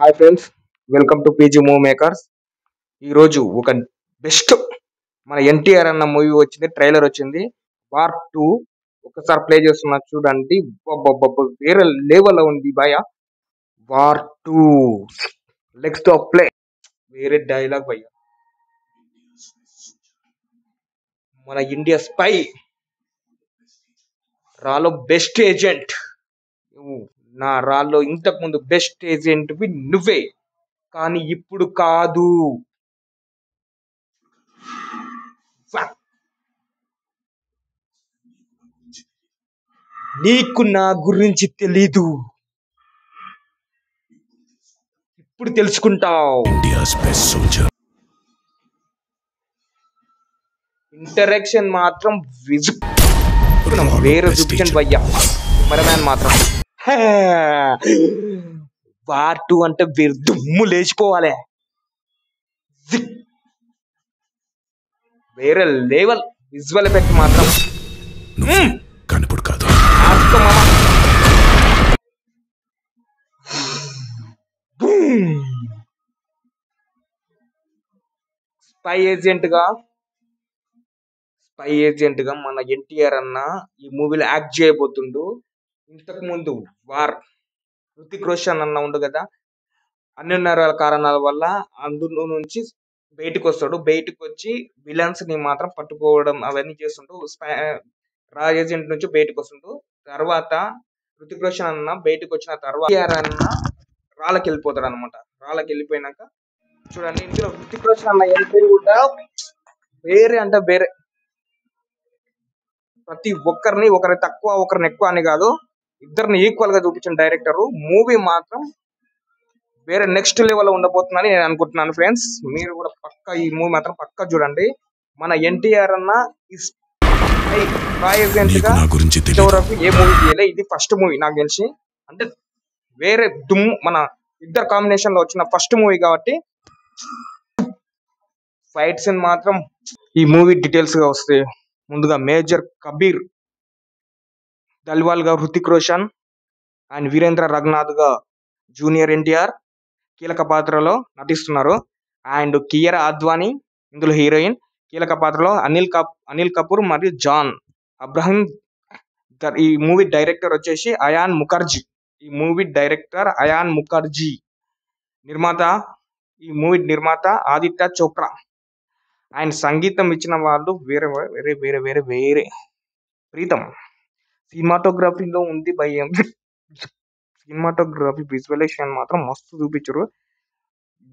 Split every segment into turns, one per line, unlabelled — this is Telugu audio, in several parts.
Hi friends, welcome to PG movie makers. ఈరోజు ఒక బెస్ట్ మన ఎన్టీఆర్ అన్న మూవీ వచ్చింది, ట్రైలర్ వచ్చింది. వార్ 2 ఒకసారి ప్లే చేస్తున్నా చూడండి. వేరే లెవెల్ ఉంది భయ. వార్ 2 నెక్స్ట్ ప్లే వేరే డైలాగ్ భయ్య. మన ఇండియా స్పై రాలో బెస్ట్ ఏజెంట్. నా రాలో ఇంతకు ముందు బెస్ట్ ఏజెంట్ నువ్వే, కానీ ఇప్పుడు కాదు. నీకు నా గురించి తెలీదు, ఇప్పుడు తెలుసుకుంటావు. ఇంటరాక్షన్ మాత్రం వేరే చూపించండి భయ్యా. కెమెరామ్యాన్ మాత్రం వార్ 2 అంటే వేరే దుమ్ము లేచిపోవాలి. వేరే లెవెల్ విజువల్ ఎఫెక్ట్ మాత్రం
కనుపుడు కాదు.
స్పై ఏజెంట్ గా మన ఎన్టీఆర్ అన్న ఈ మూవీలో యాక్ట్ చేయబోతుండు. ఇంతకు ముందు వార్ హృతిక్ రోషన్ అన్న ఉండు కదా, అన్ని కారణాల వల్ల అందులో నుంచి బయటకు వస్తాడు. బయటకు వచ్చి విలన్స్ ని మాత్రం పట్టుకోవడం అవన్నీ చేస్తుంటూ రా ఏజెంట్ నుంచి బయటకు వస్తుంటూ, తర్వాత హృతిక్ రోషన్ అన్న బయటకు వచ్చిన తర్వాత అన్న రాళ్ళకి వెళ్ళిపోతాడు అనమాట. రాళ్ళకి వెళ్ళిపోయినాక చూడండి, ఇందులో హృతిక్ రోషన్ అన్న ఎంట్రీ కూడా వేరే అంటే వేరే. ప్రతి ఒక్కరిని, ఒకరి తక్కువ ఒకరిని ఎక్కువ అని కాదు, ఇద్దరిని ఈక్వల్ గా చూపించిన డైరెక్టర్. మూవీ మాత్రం వేరే నెక్స్ట్ లెవెల్ ఉండబోతుందని నేను అనుకుంటున్నాను ఫ్రెండ్స్. మీరు కూడా పక్కా ఈ మూవీ మాత్రం పక్కా చూడండి. మన ఎన్టీఆర్ అన్న ఏ మూవీ చేయలే, ఇది ఫస్ట్ మూవీ నాకు తెలిసి. అంటే వేరే దుమ్ము, మన ఇద్దరు కాంబినేషన్ లో వచ్చిన ఫస్ట్ మూవీ కాబట్టి ఫైట్ సీన్ మాత్రం. ఈ మూవీ డీటెయిల్స్ గా వస్తే, ముందుగా మేజర్ కబీర్ దల్వాల్ గా హృతిక్ రోషన్ అండ్ వీరేంద్ర రఘునాథ్ గా జూనియర్ ఎన్టీఆర్ కీలక పాత్రలో నటిస్తున్నారు. అండ్ కియారా అద్వానీ ఇందులో హీరోయిన్. కీలక పాత్రలో అనిల్ కపూర్ మరియు జాన్ అబ్రహం. ఈ మూవీ డైరెక్టర్ వచ్చేసి అయాన్ ముఖర్జీ. ఈ మూవీ నిర్మాత ఆదిత్య చోప్రా. అండ్ సంగీతం ఇచ్చిన వాళ్ళు వేరే వేరే వేరే వేరే వేరే ప్రీతం. సినిమాటోగ్రఫీలో ఉంది భయం. సినిమాటోగ్రఫీ విజువలైజేషన్ మాత్రం మస్తు చూపించారు.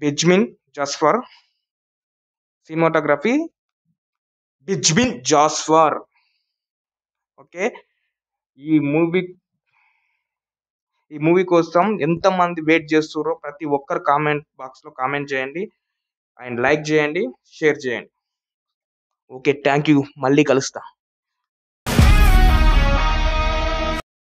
బిజ్మిన్ జాస్ఫర్ సినిమాటోగ్రఫీ, బిజ్మిన్ జాస్ఫర్. ఓకే, ఈ మూవీ కోసం ఎంత మంది వెయిట్ చేస్తున్నారో ప్రతి ఒక్కరు కామెంట్ బాక్స్ లో కామెంట్ చేయండి, అండ్ లైక్ చేయండి, షేర్ చేయండి. Okay, thank you. మళ్ళీ కలుస్తా.